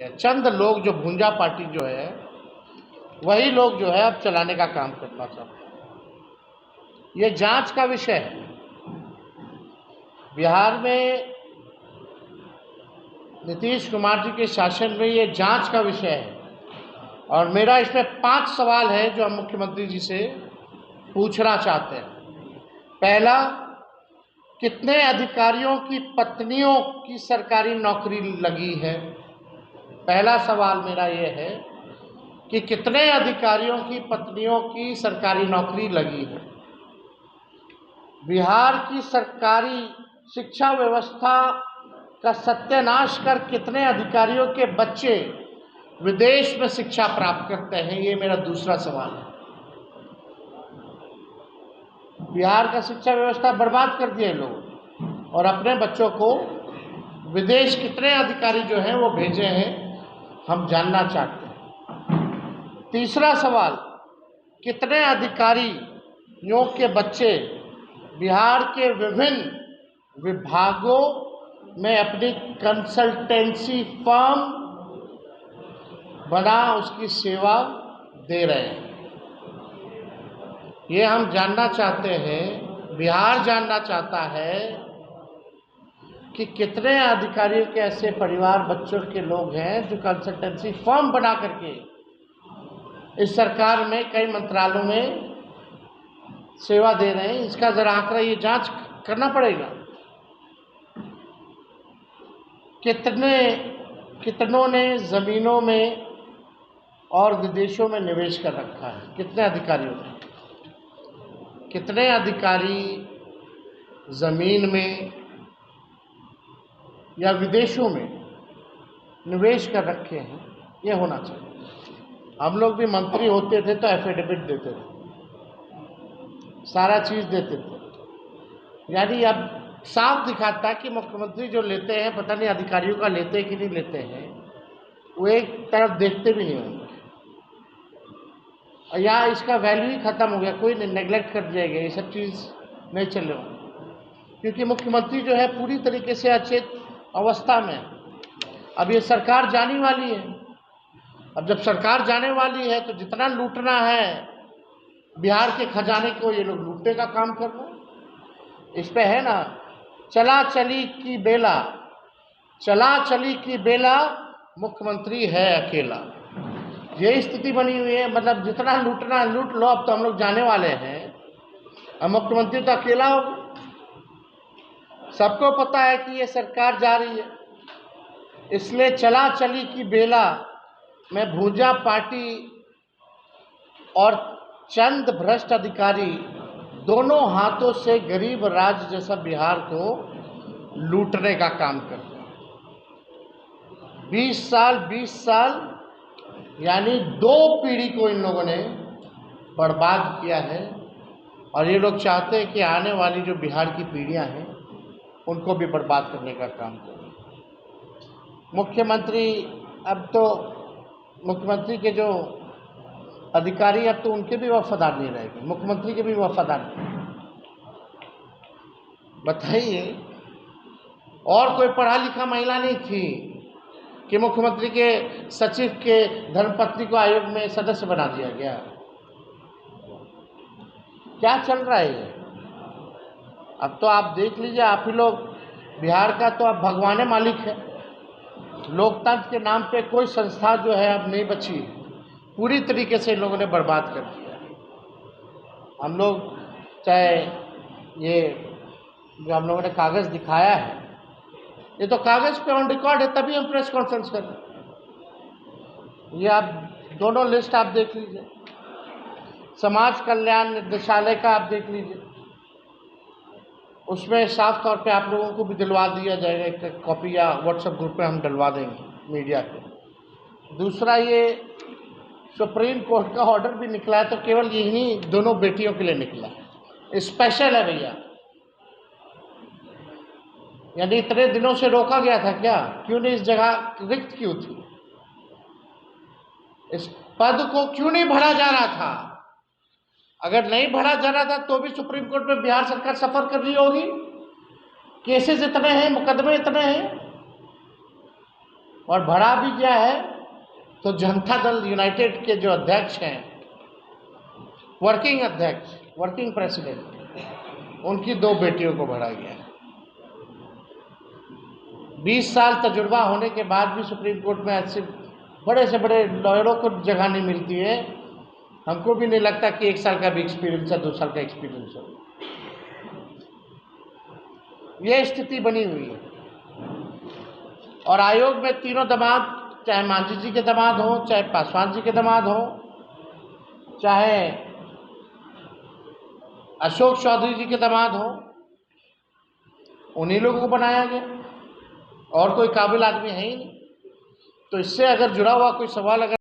चंद लोग जो भूंजा पार्टी जो है वही लोग जो है अब चलाने का काम करना चाहते हैं। ये जांच का विषय है। बिहार में नीतीश कुमार जी के शासन में ये जांच का विषय है और मेरा इसमें 5 सवाल है जो हम मुख्यमंत्री जी से पूछना चाहते हैं। पहला, कितने अधिकारियों की पत्नियों की सरकारी नौकरी लगी है? पहला सवाल मेरा ये है कि कितने अधिकारियों की पत्नियों की सरकारी नौकरी लगी है। बिहार की सरकारी शिक्षा व्यवस्था का सत्यानाश कर कितने अधिकारियों के बच्चे विदेश में शिक्षा प्राप्त करते हैं, ये मेरा दूसरा सवाल है। बिहार का शिक्षा व्यवस्था बर्बाद कर दिए लोग और अपने बच्चों को विदेश कितने अधिकारी जो हैं वो भेजे हैं, हम जानना चाहते हैं। तीसरा सवाल, कितने अधिकारियों के बच्चे बिहार के विभिन्न विभागों में अपनी कंसल्टेंसी फर्म बना उसकी सेवा दे रहे हैं, ये हम जानना चाहते हैं। बिहार जानना चाहता है कि कितने अधिकारियों के ऐसे परिवार बच्चों के लोग हैं जो कंसल्टेंसी फर्म बना करके इस सरकार में कई मंत्रालयों में सेवा दे रहे हैं। इसका जरा आंकड़ा ये जांच करना पड़ेगा। कितनों ने ज़मीनों में और विदेशों में निवेश कर रखा है? कितने अधिकारियों ने? कितने अधिकारी ज़मीन में या विदेशों में निवेश कर रखे हैं, ये होना चाहिए। हम लोग भी मंत्री होते थे तो एफिडेविट देते थे, सारा चीज़ देते थे। यानी अब साफ दिखाता है कि मुख्यमंत्री जो लेते हैं, पता नहीं अधिकारियों का लेते हैं कि नहीं लेते हैं, वो एक तरफ देखते भी नहीं होंगे। या इसका वैल्यू ही ख़त्म हो गया, कोई नेगलेक्ट कर दिया गया, ये सब चीज़ नहीं चले होंगे क्योंकि मुख्यमंत्री जो है पूरी तरीके से अचेत अवस्था में। अब ये सरकार जाने वाली है। अब जब सरकार जाने वाली है तो जितना लूटना है बिहार के खजाने को, ये लोग लूटने का काम कर रहे हैं। इस पे है ना, चला चली की बेला मुख्यमंत्री है अकेला, ये स्थिति बनी हुई है। मतलब जितना लूटना है लूट लो, अब तो हम लोग जाने वाले हैं, अब मुख्यमंत्री तो अकेला हो। सबको पता है कि ये सरकार जा रही है, इसलिए चला चली की बेला में भूंजा पार्टी और चंद भ्रष्ट अधिकारी दोनों हाथों से गरीब राज्य जैसा बिहार को लूटने का काम करते हैं। 20 साल यानी 2 पीढ़ी को इन लोगों ने बर्बाद किया है और ये लोग चाहते हैं कि आने वाली जो बिहार की पीढ़ियां हैं उनको भी बर्बाद करने का काम करें। मुख्यमंत्री के जो अधिकारी अब तो उनके भी वफादार नहीं रहेंगे, मुख्यमंत्री के भी वफादार नहीं। बताइए, और कोई पढ़ा लिखा महिला नहीं थी कि मुख्यमंत्री के सचिव के धर्मपत्नी को आयोग में सदस्य बना दिया गया? क्या चल रहा है ये? अब तो आप देख लीजिए, आप ही लोग, बिहार का तो अब भगवान मालिक है। लोकतंत्र के नाम पे कोई संस्था जो है अब नहीं बची, पूरी तरीके से इन लोगों ने बर्बाद कर दिया। हम लोग चाहे ये जो हम लोगों ने कागज़ दिखाया है, ये तो कागज़ पे ऑन रिकॉर्ड है, तभी हम प्रेस कॉन्फ्रेंस कर रहे हैं। ये आप दोनों लिस्ट आप देख लीजिए, समाज कल्याण निदेशालय का आप देख लीजिए, उसमें साफ तौर पे आप लोगों को भी दिलवा दिया जाएगा, एक कॉपी या व्हाट्सएप ग्रुप पे हम डलवा देंगे मीडिया पे। दूसरा, ये सुप्रीम कोर्ट का ऑर्डर भी निकला है तो केवल यही दोनों बेटियों के लिए निकला है, स्पेशल है भैया। यानी इतने दिनों से रोका गया था क्या? क्यों नहीं इस जगह रिक्त क्यों थी? इस पद को क्यों नहीं भरा जा रहा था? अगर नहीं भरा जा रहा था तो भी सुप्रीम कोर्ट में बिहार सरकार सफर कर रही होगी। केसेस इतने हैं, मुकदमे इतने हैं, और बढ़ा भी गया है तो जनता दल यूनाइटेड के जो अध्यक्ष हैं, वर्किंग अध्यक्ष, वर्किंग प्रेसिडेंट, उनकी 2 बेटियों को बढ़ा गया है। 20 साल तजुर्बा होने के बाद भी सुप्रीम कोर्ट में ऐसे बड़े से बड़े लॉयरों को जगह नहीं मिलती है। हमको भी नहीं लगता कि 1 साल का भी एक्सपीरियंस है, 2 साल का एक्सपीरियंस हो। ये स्थिति बनी हुई है। और आयोग में तीनों दामाद, चाहे मांझी जी के दामाद हो, चाहे पासवान जी के दामाद हो, चाहे अशोक चौधरी जी के दामाद हो, उन्हीं लोगों को बनाया गया और कोई काबिल आदमी है ही नहीं। तो इससे अगर जुड़ा हुआ कोई सवाल अगर